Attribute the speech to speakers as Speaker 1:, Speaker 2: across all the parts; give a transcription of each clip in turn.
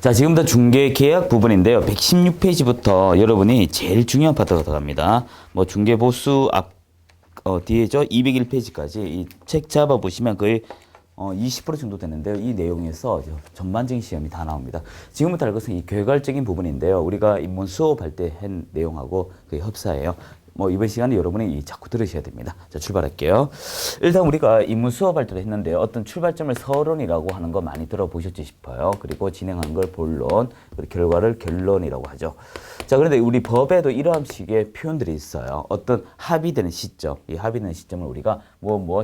Speaker 1: 자, 지금부터 중개 계약 부분인데요. 116페이지부터 여러분이 제일 중요한 파트가 들어갑니다. 뭐 중개 보수 뒤에죠. 201페이지까지 이 책 잡아 보시면 거의 20% 정도 되는데요. 이 내용에서 전반적인 시험이 다 나옵니다. 지금부터 할 것은 이 결과적인 부분인데요. 우리가 인문 수업할 때 한 내용하고 거의 흡사해요. 뭐 이번 시간에 여러분이 자꾸 들으셔야 됩니다. 자, 출발할게요. 일단 우리가 인문 수업할 때도 했는데요. 어떤 출발점을 서론이라고 하는 거 많이 들어보셨지 싶어요. 그리고 진행한 걸 본론, 그리고 결과를 결론이라고 하죠. 자, 그런데 우리 법에도 이러한 식의 표현들이 있어요. 어떤 합의되는 시점, 이 합의되는 시점을 우리가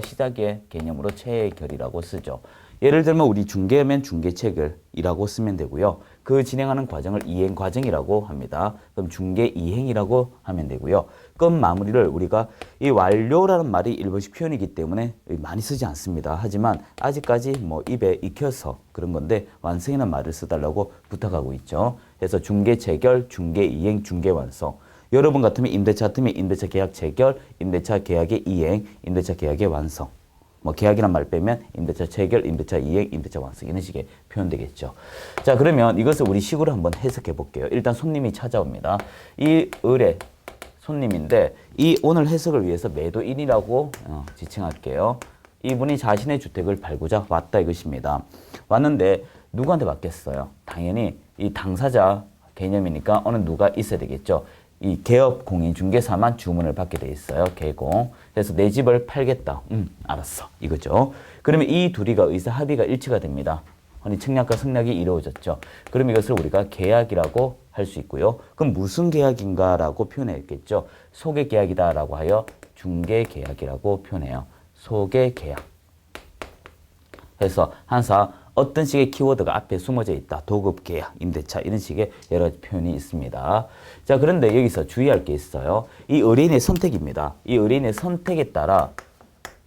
Speaker 1: 시작의 개념으로 체결이라고 쓰죠. 예를 들면 우리 중개면 중개체결이라고 쓰면 되고요. 그 진행하는 과정을 이행 과정이라고 합니다. 그럼 중개 이행이라고 하면 되고요. 끝 마무리를 우리가 이 완료라는 말이 일본식 표현이기 때문에 많이 쓰지 않습니다. 하지만 아직까지 뭐 입에 익혀서 그런 건데 완성이라는 말을 써달라고 부탁하고 있죠. 그래서 중개 체결, 중개 이행, 중개 완성. 여러분 같으면 임대차 같으면 임대차 계약 체결, 임대차 계약의 이행, 임대차 계약의 완성. 뭐 계약이란 말 빼면 임대차 체결, 임대차 이행, 임대차 완성 이런 식의 표현되겠죠. 자, 그러면 이것을 우리 식으로 한번 해석해 볼게요. 일단 손님이 찾아옵니다. 이 의뢰 손님인데 이 오늘 해석을 위해서 매도인이라고 지칭할게요. 이분이 자신의 주택을 팔고자 왔다 이것입니다. 왔는데 누구한테 받겠어요? 당연히 이 당사자 개념이니까 어느 누가 있어야 되겠죠. 이 개업 공인 중개사만 주문을 받게 돼 있어요. 개공. 그래서 내 집을 팔겠다. 알았어. 이거죠. 그러면 이 둘이가 의사 합의가 일치가 됩니다. 아니, 청약과 성약이 이루어졌죠. 그럼 이것을 우리가 계약이라고 할 수 있고요. 그럼 무슨 계약인가라고 표현했겠죠. 소개 계약이다라고 하여 중개 계약이라고 표현해요. 소개 계약. 그래서 항상 어떤 식의 키워드가 앞에 숨어져 있다. 도급 계약, 임대차 이런 식의 여러 표현이 있습니다. 자, 그런데 여기서 주의할 게 있어요. 이 의뢰인의 선택입니다. 이 의뢰인의 선택에 따라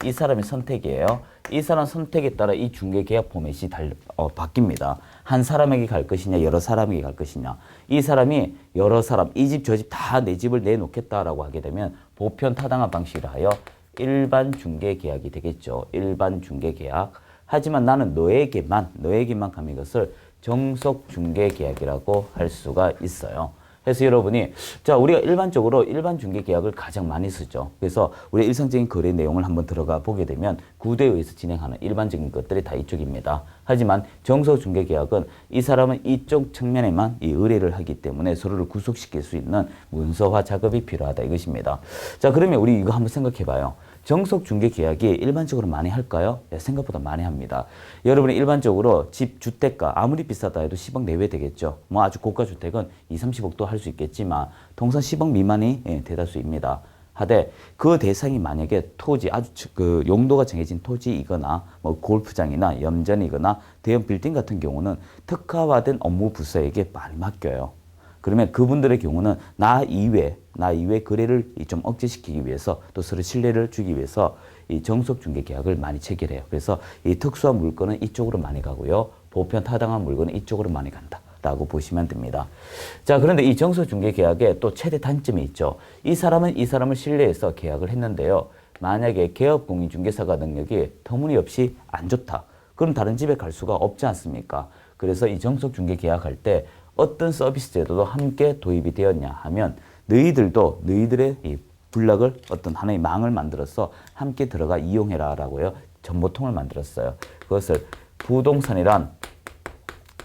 Speaker 1: 이 사람의 선택이에요. 이 사람 선택에 따라 이 중개 계약 포맷이 바뀝니다. 한 사람에게 갈 것이냐, 여러 사람에게 갈 것이냐. 이 사람이 여러 사람, 이 집, 저 집 다 내 집을 내놓겠다라고 하게 되면 보편 타당한 방식으로 하여 일반 중개 계약이 되겠죠. 일반 중개 계약. 하지만 나는 너에게만 가면 이것을 정속 중개 계약이라고 할 수가 있어요. 그래서 여러분이 자, 우리가 일반적으로 일반 중개 계약을 가장 많이 쓰죠. 그래서 우리 일상적인 거래 내용을 한번 들어가 보게 되면 구대에 의해서 진행하는 일반적인 것들이 다 이쪽입니다. 하지만 정속 중개 계약은 이 사람은 이쪽 측면에만 이 의뢰를 하기 때문에 서로를 구속시킬 수 있는 문서화 작업이 필요하다 이것입니다. 자, 그러면 우리 이거 한번 생각해 봐요. 정속 중개 계약이 일반적으로 많이 할까요? 네, 생각보다 많이 합니다. 여러분이 일반적으로 집 주택가 아무리 비싸다 해도 10억 내외 되겠죠. 뭐 아주 고가 주택은 2, 30억도 할 수 있겠지만 통상 10억 미만이 대다수입니다. 하되 그 대상이 만약에 토지 아주 그 용도가 정해진 토지이거나 뭐 골프장이나 염전이거나 대형 빌딩 같은 경우는 특화화된 업무 부서에게 많이 맡겨요. 그러면 그분들의 경우는 나 이외 거래를 좀 억제시키기 위해서 또 서로 신뢰를 주기 위해서 이 정속 중개 계약을 많이 체결해요. 그래서 이 특수한 물건은 이쪽으로 많이 가고요. 보편 타당한 물건은 이쪽으로 많이 간다라고 보시면 됩니다. 자, 그런데 이 정속 중개 계약에 또 최대 단점이 있죠. 이 사람은 이 사람을 신뢰해서 계약을 했는데요. 만약에 개업 공인 중개사가 능력이 터무니없이 안 좋다. 그럼 다른 집에 갈 수가 없지 않습니까? 그래서 이 정속 중개 계약할 때 어떤 서비스 제도도 함께 도입이 되었냐 하면 너희들의 이 블락을 어떤 하나의 망을 만들어서 함께 들어가 이용해라 라고요. 정보통을 만들었어요. 그것을 부동산이란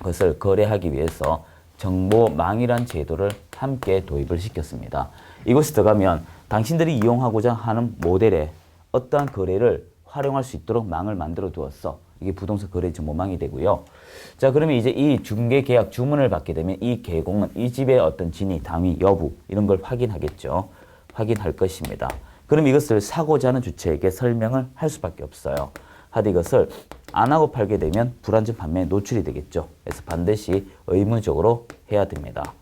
Speaker 1: 것을 거래하기 위해서 정보망이란 제도를 함께 도입을 시켰습니다. 이것이 들어가면 당신들이 이용하고자 하는 모델의 어떠한 거래를 활용할 수 있도록 망을 만들어 두었어. 이게 부동산 거래 정보망이 되고요. 자, 그러면 이제 이 중개 계약 주문을 받게 되면 이 개공은 이 집의 어떤 진위, 당위, 여부 이런 걸 확인하겠죠. 확인할 것입니다. 그럼 이것을 사고자 하는 주체에게 설명을 할 수밖에 없어요. 하되 이것을 안 하고 팔게 되면 불안전 판매에 노출이 되겠죠. 그래서 반드시 의무적으로 해야 됩니다.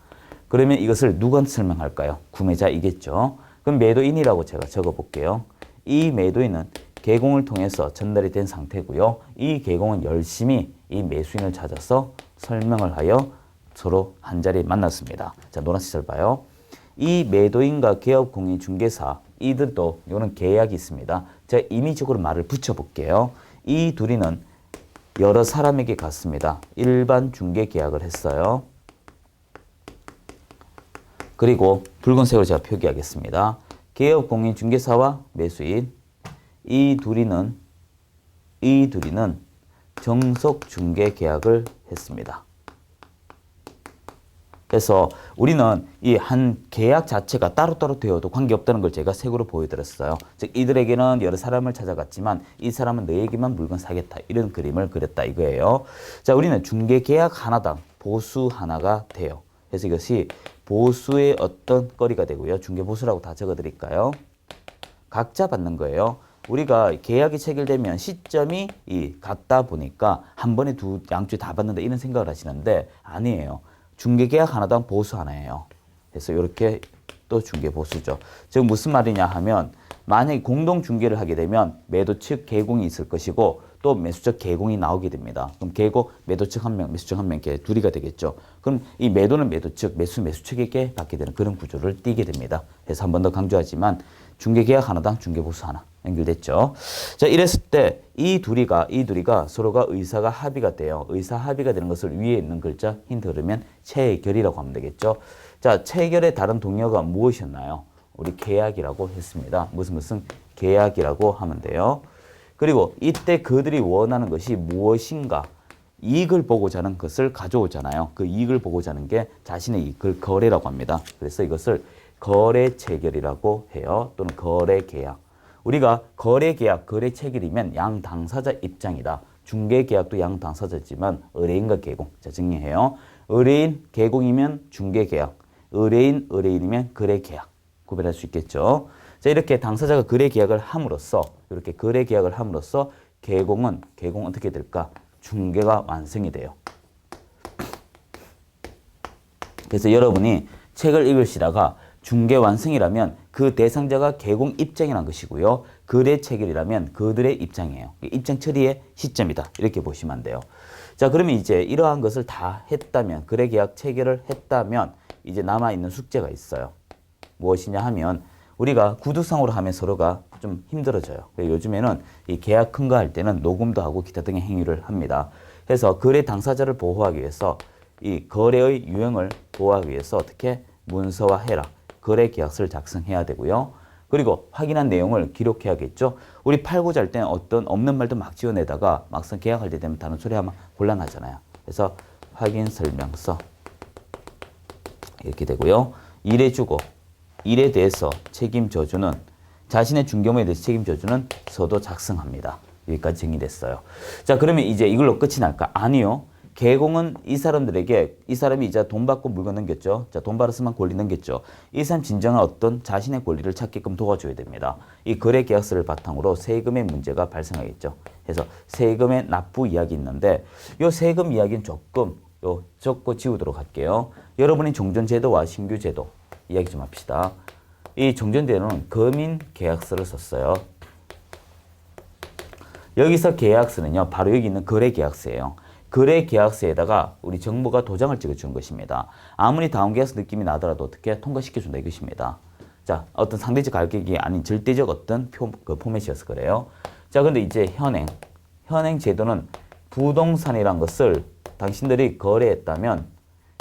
Speaker 1: 그러면 이것을 누구한테 설명할까요? 구매자이겠죠. 그럼 매도인이라고 제가 적어 볼게요. 이 매도인은 개공을 통해서 전달이 된 상태고요. 이 개공은 열심히 이 매수인을 찾아서 설명을 하여 서로 한자리에 만났습니다. 자, 노란색 잘 봐요. 이 매도인과 개업 공인 중개사 이들도 이거는 계약이 있습니다. 제가 임의적으로 말을 붙여볼게요. 이 둘이는 여러 사람에게 갔습니다. 일반 중개 계약을 했어요. 그리고 붉은색으로 제가 표기하겠습니다. 개업 공인 중개사와 매수인 이 둘이는 정석 중개 계약을 했습니다. 그래서 우리는 이 한 계약 자체가 따로따로 되어도 관계없다는 걸 제가 색으로 보여드렸어요. 즉 이들에게는 여러 사람을 찾아갔지만 이 사람은 너에게만 물건 사겠다. 이런 그림을 그렸다 이거예요. 자, 우리는 중개 계약 하나당 보수 하나가 돼요. 그래서 이것이 보수의 어떤 거리가 되고요. 중개 보수라고 다 적어드릴까요? 각자 받는 거예요. 우리가 계약이 체결되면 시점이 같다 보니까 한 번에 양쪽이 다 받는다 이런 생각을 하시는데 아니에요. 중개계약 하나당 보수 하나예요. 그래서 이렇게 또 중개보수죠. 즉 무슨 말이냐 하면 만약에 공동 중개를 하게 되면 매도 측 개공이 있을 것이고 또 매수 측 개공이 나오게 됩니다. 그럼 매도 측 한 명, 매수 측 한 명, 이렇게 둘이가 되겠죠. 그럼 이 매도는 매도 측, 매수 측에게 받게 되는 그런 구조를 띠게 됩니다. 그래서 한 번 더 강조하지만 중개계약 하나당 중개보수 하나 연결됐죠. 자, 이랬을 때 이 둘이가 서로가 의사가 합의가 돼요. 의사 합의가 되는 것을 위에 있는 글자 힌트 그러면 체결이라고 하면 되겠죠. 자, 체결의 다른 동의어가 무엇이었나요? 우리 계약이라고 했습니다. 무슨 계약이라고 하면 돼요. 그리고 이때 그들이 원하는 것이 무엇인가? 이익을 보고자 하는 것을 가져오잖아요. 그 이익을 보고자 하는 게 자신의 이익을 거래라고 합니다. 그래서 이것을 거래 체결이라고 해요. 또는 거래 계약. 우리가 거래 계약, 거래 체결이면 양 당사자 입장이다. 중개 계약도 양 당사자지만 의뢰인과 개공. 자, 정리해요. 의뢰인 개공이면 중개 계약, 의뢰인이면 거래 계약. 구별할 수 있겠죠. 자, 이렇게 당사자가 거래 계약을 함으로써 개공은 어떻게 될까? 중개가 완성이 돼요. 그래서 여러분이 책을 읽으시다가 중개 완성이라면 그 대상자가 개공 입장이라는 것이고요. 거래 체결이라면 그들의 입장이에요. 입장 처리의 시점이다. 이렇게 보시면 안 돼요. 자, 그러면 이제 이러한 것을 다 했다면, 거래 계약 체결을 했다면 이제 남아있는 숙제가 있어요. 무엇이냐 하면 우리가 구두상으로 하면 서로가 좀 힘들어져요. 요즘에는 이 계약 큰 거 할 때는 녹음도 하고 기타 등의 행위를 합니다. 그래서 거래 당사자를 보호하기 위해서 이 거래의 유형을 보호하기 위해서 어떻게 문서화해라. 거래 계약서를 작성해야 되고요. 그리고 확인한 내용을 기록해야겠죠. 우리 팔고자 할 때는 어떤 없는 말도 막 지어내다가 막상 계약할 때 되면 다른 소리 하면 곤란하잖아요. 그래서 확인 설명서 이렇게 되고요. 일해주고 일에 대해서 책임져주는 자신의 중개업에 대해서 책임져주는 서도 작성합니다. 여기까지 정리됐어요. 자, 그러면 이제 이걸로 끝이 날까? 아니요. 개공은 이 사람이 이제 돈 받고 물건 넘겼죠. 자, 돈 받았으면 권리 넘겼죠. 이 사람 진정한 어떤 자신의 권리를 찾게끔 도와줘야 됩니다. 이 거래 계약서를 바탕으로 세금의 문제가 발생하겠죠. 그래서 세금의 납부 이야기 있는데 이 세금 이야기는 조금 적고 지우도록 할게요. 여러분이 종전제도와 신규제도 이야기 좀 합시다. 이 종전제도는 거민 계약서를 썼어요. 여기서 계약서는요, 바로 여기 있는 거래 계약서예요. 거래 계약서에다가 우리 정부가 도장을 찍어준 것입니다. 아무리 다운계약서 느낌이 나더라도 어떻게 통과시켜준다 이것입니다. 자, 어떤 상대적 가격이 아닌 절대적 어떤 포맷이어서 그래요. 자, 근데 이제 현행 제도는 부동산이란 것을 당신들이 거래했다면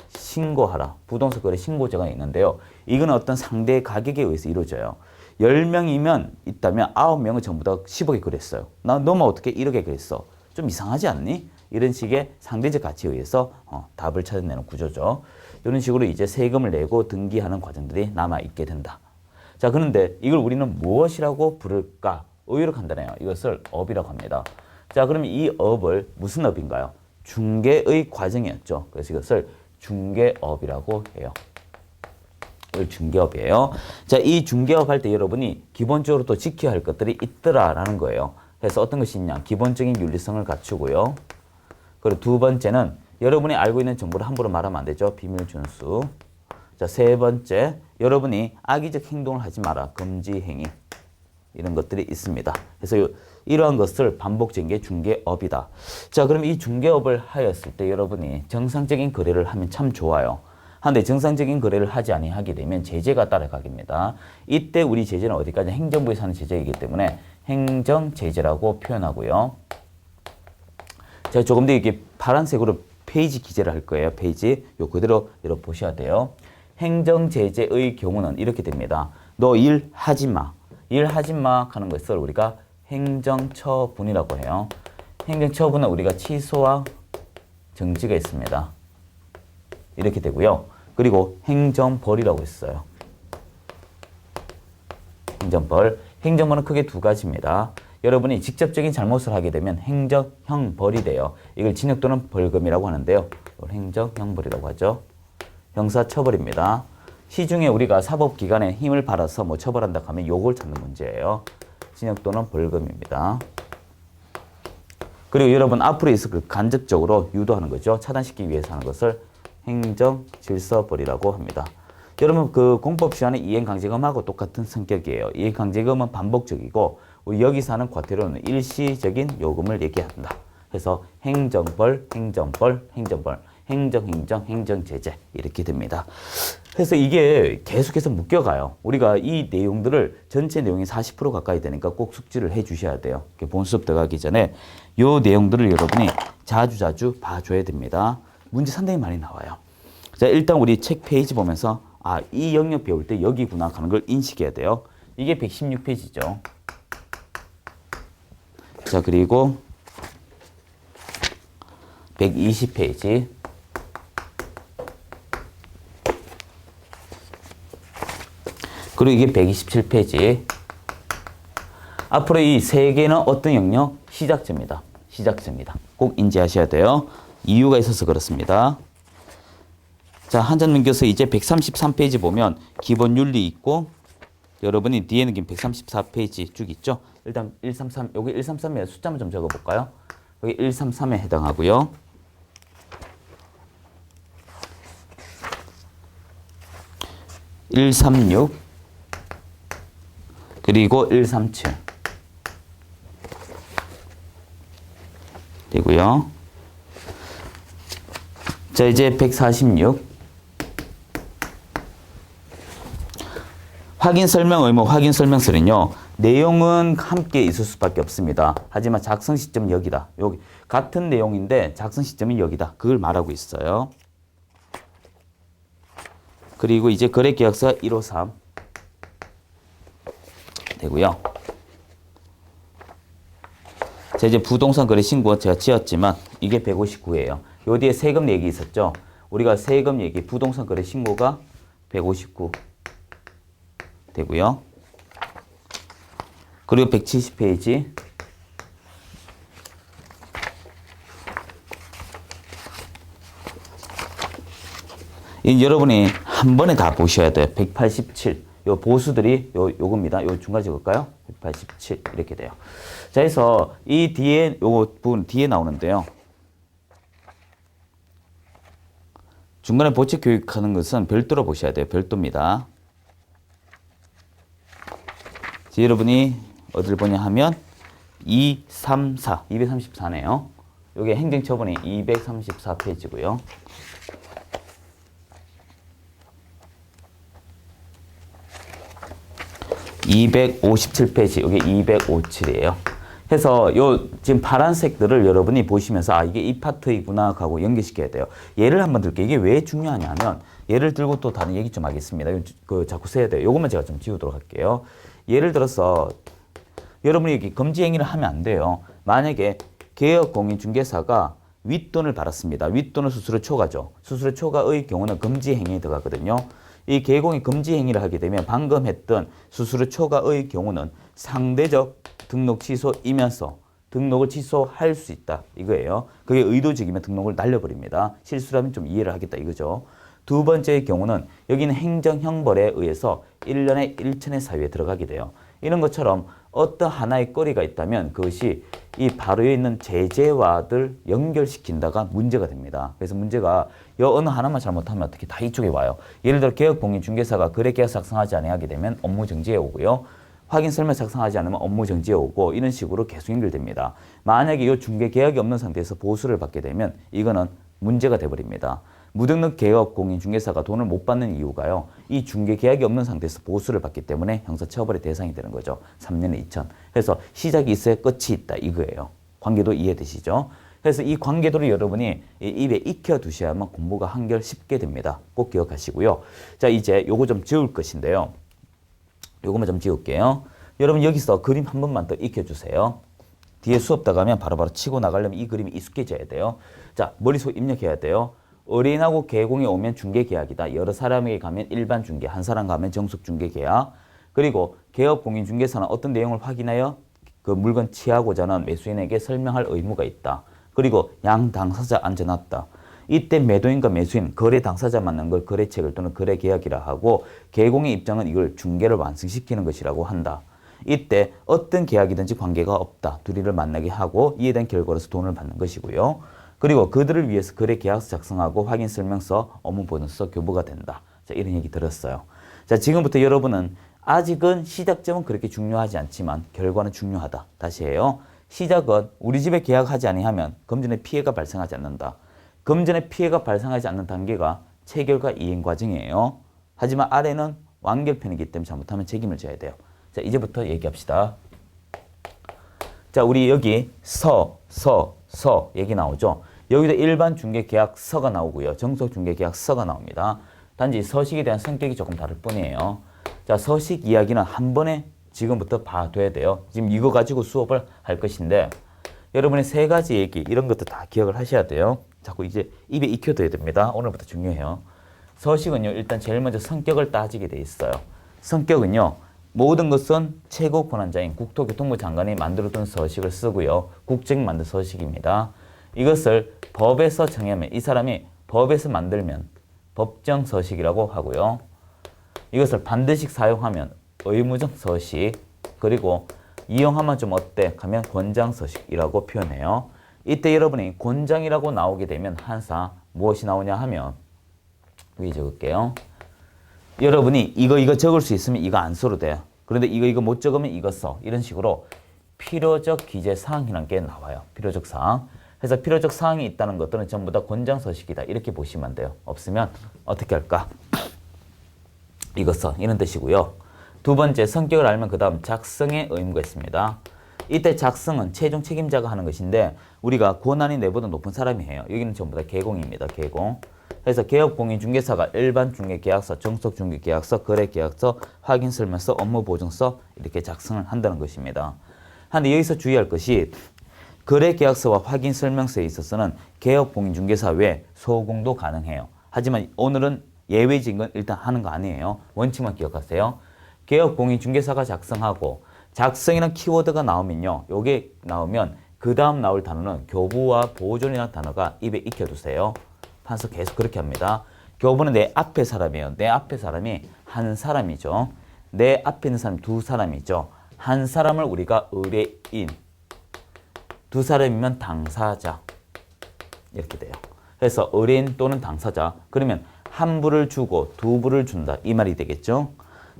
Speaker 1: 신고하라. 부동산 거래 신고제가 있는데요. 이건 어떤 상대 가격에 의해서 이루어져요. 10명이면 있다면 9명은 전부 다 10억에 거래했어요. 나 너만 어떻게 1억에 거래했어? 좀 이상하지 않니? 이런 식의 상대적 가치에 의해서 답을 찾아내는 구조죠. 이런 식으로 이제 세금을 내고 등기하는 과정들이 남아있게 된다. 자, 그런데 이걸 우리는 무엇이라고 부를까? 의외로 간단해요. 이것을 업이라고 합니다. 자, 그러면 이 업을 무슨 업인가요? 중개의 과정이었죠. 그래서 이것을 중개업이라고 해요. 중개업이에요. 자, 이 중개업 할 때 여러분이 기본적으로 또 지켜야 할 것들이 있더라라는 거예요. 그래서 어떤 것이 있냐? 기본적인 윤리성을 갖추고요. 그리고 두 번째는 여러분이 알고 있는 정보를 함부로 말하면 안 되죠. 비밀 준수. 자, 세 번째, 여러분이 악의적 행동을 하지 마라. 금지 행위. 이런 것들이 있습니다. 그래서 이러한 것을 반복적인 게 중개업이다. 자, 그럼 이 중개업을 하였을 때 여러분이 정상적인 거래를 하면 참 좋아요. 한데 정상적인 거래를 하지 아니하게 되면 제재가 따라가겠습니다. 이때 우리 제재는 어디까지 행정부에서 하는 제재이기 때문에 행정제재라고 표현하고요. 자, 제가 조금 더 이렇게 파란색으로 페이지 기재를 할 거예요. 페이지. 요 그대로 여러분 보셔야 돼요. 행정제재의 경우는 이렇게 됩니다. 너 일하지 마. 일하지 마 하는 것을 우리가 행정처분이라고 해요. 행정처분은 우리가 취소와 정지가 있습니다. 이렇게 되고요. 그리고 행정벌이라고 했어요. 행정벌. 행정벌은 크게 두 가지입니다. 여러분이 직접적인 잘못을 하게 되면 행정형 벌이 돼요. 이걸 징역 또는 벌금이라고 하는데요. 행정형 벌이라고 하죠. 형사처벌입니다. 시중에 우리가 사법기관에 힘을 받아서 뭐 처벌한다 하면 요걸 찾는 문제예요. 징역 또는 벌금입니다. 그리고 여러분 앞으로 있을 그 간접적으로 유도하는 거죠. 차단시키기 위해서 하는 것을 행정질서벌이라고 합니다. 여러분 그 공법 시간에 이행강제금하고 똑같은 성격이에요. 이행강제금은 반복적이고 우리 여기서 하는 과태료는 일시적인 요금을 얘기한다. 그래서 행정벌, 행정벌, 행정벌, 행정행정, 행정제재 이렇게 됩니다. 그래서 이게 계속해서 묶여가요. 우리가 이 내용들을 전체 내용이 40% 가까이 되니까 꼭 숙지를 해 주셔야 돼요. 본 수업 들어가기 전에 이 내용들을 여러분이 자주자주 봐줘야 됩니다. 문제 상당히 많이 나와요. 자, 일단 우리 책 페이지 보면서 아, 이 영역 배울 때 여기구나 하는 걸 인식해야 돼요. 이게 116페이지죠. 자, 그리고 120페이지. 그리고 이게 127페이지. 앞으로 이 세 개는 어떤 영역? 시작점입니다. 시작점입니다. 꼭 인지하셔야 돼요. 이유가 있어서 그렇습니다. 자, 한 장 넘겨서 이제 133페이지 보면 기본 윤리 있고 여러분이 뒤에는 134페이지 쭉 있죠. 일단 133, 여기 133에 숫자만 좀 적어볼까요? 여기 133에 해당하고요. 136 그리고 137 되고요. 자, 이제 146 확인 설명 의무 확인 설명서는요. 내용은 함께 있을 수밖에 없습니다. 하지만 작성 시점은 여기다. 여기 같은 내용인데 작성 시점이 여기다. 그걸 말하고 있어요. 그리고 이제 거래계약서 153 되고요. 자, 이제 부동산 거래 신고 제가 지었지만 이게 159예요. 요 뒤에 세금 얘기 있었죠. 우리가 세금 얘기 부동산 거래 신고가 159 되고요. 그리고 170페이지. 여러분이 한 번에 다 보셔야 돼요. 187. 요 보수들이 요겁니다. 요 중간 적을까요? 187 이렇게 돼요. 자, 그래서 이 뒤에 요 부분 뒤에 나오는데요. 중간에 보채 교육하는 것은 별도로 보셔야 돼요. 별도입니다. 자, 여러분이 어디를 보냐 하면 234, 234네요. 요게 행정처분이 234페이지고요. (257페이지) 여기 257이에요. 해서 요 지금 파란색들을 여러분이 보시면서 아, 이게 이 파트이구나 하고 연결시켜야 돼요. 예를 한번 들게요. 이게 왜 중요하냐면 예를 들고 또 다른 얘기 좀 하겠습니다. 그 자꾸 써야 돼요. 요것만 제가 좀 지우도록 할게요. 예를 들어서 여러분이 이렇게 금지 행위를 하면 안 돼요. 만약에 개업공인중개사가 윗돈을 받았습니다. 윗돈은 수수료 초과죠. 수수료 초과의 경우는 금지 행위에 들어가거든요. 이 개공이 금지 행위를 하게 되면 방금 했던 수수료 초과의 경우는 상대적 등록 취소이면서 등록을 취소할 수 있다 이거예요. 그게 의도적이면 등록을 날려버립니다. 실수라면 좀 이해를 하겠다 이거죠. 두 번째의 경우는 여기는 행정형벌에 의해서 1년에 1천의 사유에 들어가게 돼요. 이런 것처럼 어떤 하나의 거리가 있다면 그것이 이 바로에 있는 제재와들 연결시킨다가 문제가 됩니다. 그래서 문제가 어느 하나만 잘못하면 어떻게 다 이쪽에 와요. 예를 들어 개업공인중개사가 거래계약서 작성하지 않게 되면 업무정지에 오고요. 확인설명 작성하지 않으면 업무정지에 오고 이런 식으로 계속 연결됩니다. 만약에 이 중개계약이 없는 상태에서 보수를 받게 되면 이거는 문제가 돼버립니다. 무등록 개업공인중개사가 돈을 못 받는 이유가요. 이 중개계약이 없는 상태에서 보수를 받기 때문에 형사처벌의 대상이 되는 거죠. 3년에 2천. 그래서 시작이 있어야 끝이 있다 이거예요. 관계도 이해되시죠? 그래서 이 관계도를 여러분이 입에 익혀 두셔야만 공부가 한결 쉽게 됩니다. 꼭 기억하시고요. 자, 이제 요거 좀 지울 것인데요. 요거만 좀 지울게요. 여러분 여기서 그림 한 번만 더 익혀주세요. 뒤에 수업 나가면 바로바로 치고 나가려면 이 그림이 익숙해져야 돼요. 자, 머릿속 입력해야 돼요. 의뢰인하고 개공이 오면 중개계약이다. 여러 사람에게 가면 일반 중개, 한 사람 가면 정속 중개계약. 그리고 개업공인중개사는 어떤 내용을 확인하여 그 물건 취하고자 하는 매수인에게 설명할 의무가 있다. 그리고 양 당사자 앉혀놨다. 이때 매도인과 매수인, 거래 당사자 만난 걸 거래책을 또는 거래계약이라 하고 개공의 입장은 이걸 중개를 완성시키는 것이라고 한다. 이때 어떤 계약이든지 관계가 없다. 둘이를 만나게 하고 이에 대한 결과로서 돈을 받는 것이고요. 그리고 그들을 위해서 거래계약서 작성하고 확인설명서, 업무보증서 교부가 된다. 자, 이런 얘기 들었어요. 자, 지금부터 여러분은 아직은 시작점은 그렇게 중요하지 않지만 결과는 중요하다. 다시 해요. 시작은 우리 집에 계약하지 아니하면 금전에 피해가 발생하지 않는다. 금전에 피해가 발생하지 않는 단계가 체결과 이행 과정이에요. 하지만 아래는 완결편이기 때문에 잘못하면 책임을 져야 돼요. 자, 이제부터 얘기합시다. 자, 우리 여기 서 얘기 나오죠. 여기도 일반 중개계약서가 나오고요. 정속 중개계약서가 나옵니다. 단지 서식에 대한 성격이 조금 다를 뿐이에요. 자, 서식 이야기는 한 번에 지금부터 봐둬야 돼요. 지금 이거 가지고 수업을 할 것인데 여러분의 세 가지 얘기 이런 것도 다 기억을 하셔야 돼요. 자꾸 이제 입에 익혀둬야 됩니다. 오늘부터 중요해요. 서식은요, 일단 제일 먼저 성격을 따지게 돼 있어요. 성격은요, 모든 것은 최고 권한자인 국토교통부 장관이 만들어둔 서식을 쓰고요. 국정이 만든 서식입니다. 이것을 법에서 정하면 이 사람이 법에서 만들면 법정 서식이라고 하고요. 이것을 반드시 사용하면 의무적 서식, 그리고 이용하면 좀 어때? 하면 권장 서식이라고 표현해요. 이때 여러분이 권장이라고 나오게 되면 항상 무엇이 나오냐 하면 위에 적을게요. 여러분이 이거 적을 수 있으면 이거 안 써도 돼요. 그런데 이거 못 적으면 이거 써. 이런 식으로 필요적 기재 사항이라는 게 나와요. 필요적 사항. 그래서 필요적 사항이 있다는 것들은 전부 다 권장 서식이다. 이렇게 보시면 돼요. 없으면 어떻게 할까? 이거 써. 이런 뜻이고요. 두 번째, 성격을 알면 그 다음 작성의 의무가 있습니다. 이때 작성은 최종 책임자가 하는 것인데 우리가 권한이 내보다 높은 사람이 해요. 여기는 전부 다 개공입니다. 개공. 그래서 개업공인중개사가 일반 중개계약서, 정속중개계약서, 거래계약서, 확인설명서, 업무보증서 이렇게 작성을 한다는 것입니다. 그런데 여기서 주의할 것이 거래계약서와 확인설명서에 있어서는 개업공인중개사 외 소공도 가능해요. 하지만 오늘은 예외적인 건 일단 하는 거 아니에요. 원칙만 기억하세요. 개업공인중개사가 작성하고 작성이라는 키워드가 나오면요. 요게 나오면 그 다음 나올 단어는 교부와 보존이라는 단어가 입에 익혀두세요. 판서 계속 그렇게 합니다. 교부는 내 앞에 사람이에요. 내 앞에 사람이 한 사람이죠. 내 앞에 있는 사람이 두 사람이죠. 한 사람을 우리가 의뢰인, 두 사람이면 당사자 이렇게 돼요. 그래서 의뢰인 또는 당사자. 그러면 한 부를 주고 두 부를 준다. 이 말이 되겠죠.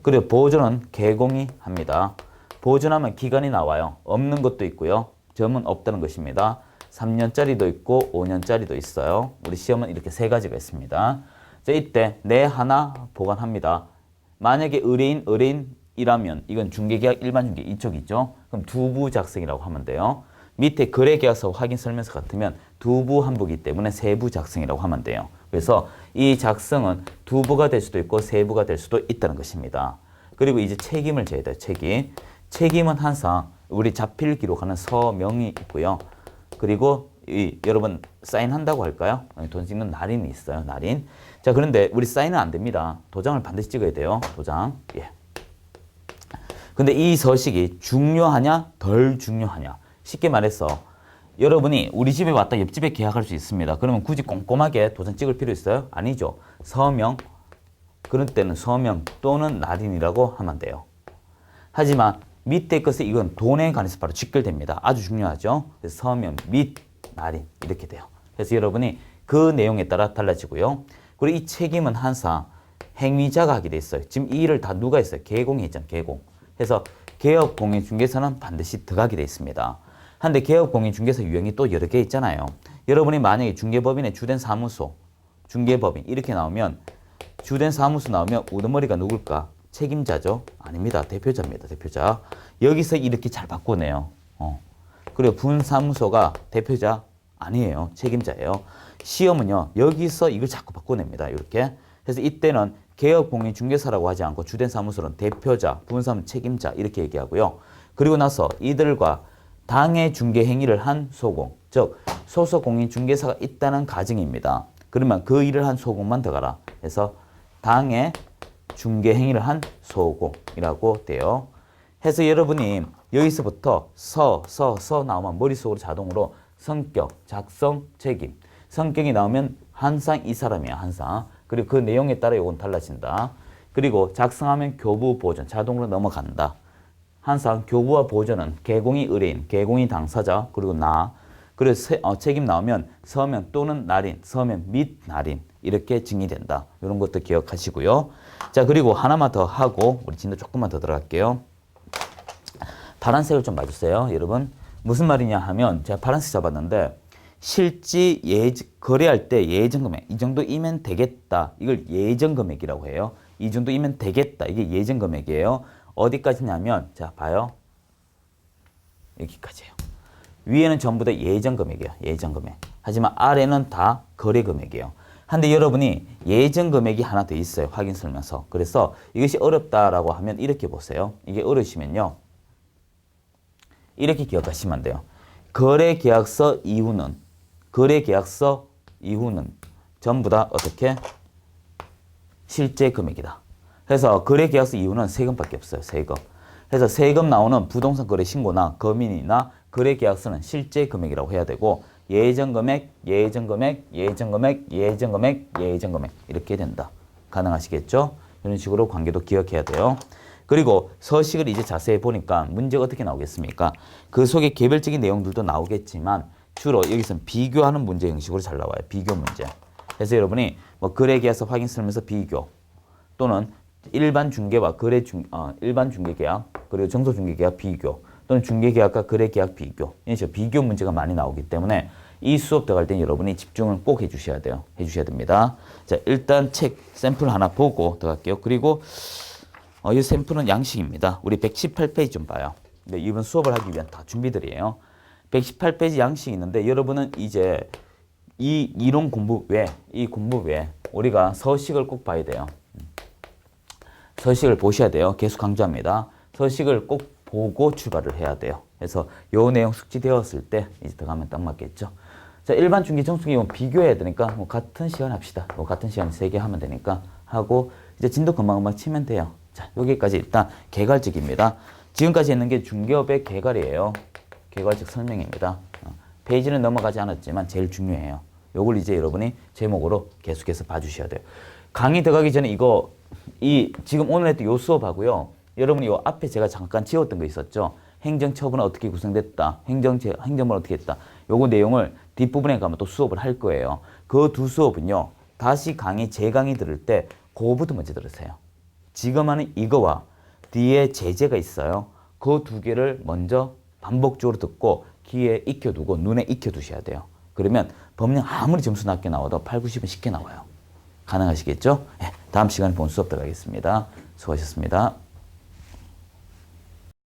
Speaker 1: 그리고 보존은 개공이 합니다. 보존하면 기간이 나와요. 없는 것도 있고요. 점은 없다는 것입니다. 3년짜리도 있고 5년짜리도 있어요. 우리 시험은 이렇게 세 가지가 있습니다. 자, 이때 내 하나 보관합니다. 만약에 의뢰인이라면 이건 중개계약 일반 중개 이쪽이죠. 그럼 두부 작성이라고 하면 돼요. 밑에 거래계약서 확인 설명서 같으면 두부 한부기 때문에 세부 작성이라고 하면 돼요. 그래서 이 작성은 두부가 될 수도 있고 세부가 될 수도 있다는 것입니다. 그리고 이제 책임을 져야 돼요. 책임은 항상 우리 자필 기록하는 서명이 있고요. 그리고 여러분 사인한다고 할까요? 돈 찍는 날인이 있어요. 날인. 자, 그런데 우리 사인은 안 됩니다. 도장을 반드시 찍어야 돼요. 도장. 예. 근데 이 서식이 중요하냐 덜 중요하냐. 쉽게 말해서 여러분이 우리 집에 왔다 옆집에 계약할 수 있습니다. 그러면 굳이 꼼꼼하게 도장 찍을 필요 있어요? 아니죠. 서명, 그런 때는 서명 또는 날인이라고 하면 돼요. 하지만 밑에 것에 이건 돈에 관해서 바로 직결됩니다. 아주 중요하죠. 그래서 서명, 및, 날인 이렇게 돼요. 그래서 여러분이 그 내용에 따라 달라지고요. 그리고 이 책임은 항상 행위자가 하게 돼 있어요. 지금 이 일을 다 누가 했어요? 개공이 했잖아요. 개공. 그래서 개업공인중개사는 반드시 들어가게 돼 있습니다. 한데 개업공인중개사 유형이 또 여러 개 있잖아요. 여러분이 만약에 중개법인의 주된 사무소, 중개법인 이렇게 나오면 주된 사무소 나오면 우두머리가 누굴까? 책임자죠? 아닙니다. 대표자입니다. 대표자. 여기서 이렇게 잘 바꾸네요. 그리고 분사무소가 대표자 아니에요. 책임자예요. 시험은요. 여기서 이걸 자꾸 바꿔냅니다. 이렇게. 그래서 이때는 개업공인중개사라고 하지 않고 주된 사무소는 대표자, 부분사무 책임자 이렇게 얘기하고요. 그리고 나서 이들과 당해 중개 행위를 한 소공, 즉 소속 공인중개사가 있다는 가정입니다. 그러면 그 일을 한 소공만 들어가라. 그래서 당해 중개 행위를 한 소공이라고 돼요. 해서 여러분이 여기서부터 서 나오면 머릿속으로 자동으로 성격, 작성, 책임. 성격이 나오면 항상 이 사람이야, 항상. 그리고 그 내용에 따라 이건 달라진다. 그리고 작성하면 교부 보전, 자동으로 넘어간다. 항상 교부와 보전은 개공이 의뢰인, 개공이 당사자, 그리고 나. 그리고 책임 나오면 서면 또는 날인, 서면 및 날인 이렇게 증의된다. 이런 것도 기억하시고요. 자, 그리고 하나만 더 하고 우리 진도 조금만 더 들어갈게요. 파란색을 좀 봐주세요, 여러분. 무슨 말이냐 하면 제가 파란색 잡았는데 실지 거래할 때 예정 금액 이 정도이면 되겠다. 이걸 예정 금액이라고 해요. 이 정도이면 되겠다. 이게 예정 금액이에요. 어디까지냐면 자 봐요. 여기까지예요. 위에는 전부 다 예정 금액이에요. 예정 금액. 하지만 아래는 다 거래 금액이에요. 한데 여러분이 예정 금액이 하나 더 있어요. 확인 설명서. 그래서 이것이 어렵다라고 하면 이렇게 보세요. 이게 어려우시면요. 이렇게 기억하시면 돼요. 거래계약서 이후는 전부 다 어떻게? 실제 금액이다. 그래서 거래계약서 이후는 세금밖에 없어요. 세금. 그래서 세금 나오는 부동산 거래 신고나 금인이나 거래계약서는 실제 금액이라고 해야 되고 예정금액 이렇게 된다. 가능하시겠죠? 이런 식으로 관계도 기억해야 돼요. 그리고 서식을 이제 자세히 보니까 문제가 어떻게 나오겠습니까? 그 속에 개별적인 내용들도 나오겠지만 주로 여기서는 비교하는 문제 형식으로 잘 나와요. 비교 문제. 그래서 여러분이 뭐 거래계약서 확인 설명서 비교 또는 일반 중개와 일반 중개계약 그리고 정소중개계약 비교 또는 중개계약과 거래계약 비교 이런 식으로 비교 문제가 많이 나오기 때문에 이 수업 들어갈 때 여러분이 집중을 꼭 해주셔야 돼요. 해주셔야 됩니다. 자, 일단 책 샘플 하나 보고 들어갈게요. 그리고 이 샘플은 양식입니다. 우리 118페이지 좀 봐요. 네, 이번 수업을 하기 위한 다 준비들이에요. 118페이지 양식이 있는데 여러분은 이제 이 이론 공부 외에 우리가 서식을 꼭 봐야 돼요. 서식을 보셔야 돼요. 계속 강조합니다. 서식을 꼭 보고 출발을 해야 돼요. 그래서 요 내용 숙지되었을 때 이제 들어가면 딱 맞겠죠. 자, 일반 중개 정수기 비교해야 되니까 뭐 같은 시간 합시다. 뭐 같은 시간 3개 하면 되니까 하고 이제 진도 금방금방 치면 돼요. 자, 여기까지 일단 개괄직입니다. 지금까지 했는 게 중개업의 개괄이에요. 개괄직 설명입니다. 페이지는 넘어가지 않았지만 제일 중요해요. 요걸 이제 여러분이 제목으로 계속해서 봐주셔야 돼요. 강의 들어가기 전에 지금 오늘 했던 요 수업하고요. 여러분이 요 앞에 제가 잠깐 지웠던 거 있었죠. 행정처분은 어떻게 구성됐다. 행정부는 어떻게 했다. 요거 내용을 뒷부분에 가면 또 수업을 할 거예요. 그 두 수업은요. 다시 제 강의 들을 때 그거부터 먼저 들으세요. 지금 하는 이거와 뒤에 제재가 있어요. 그 두 개를 먼저 반복적으로 듣고 귀에 익혀두고 눈에 익혀두셔야 돼요. 그러면 법령 아무리 점수 낮게 나와도 8, 90은 쉽게 나와요. 가능하시겠죠? 네, 다음 시간에 본 수업 들어가겠습니다. 수고하셨습니다.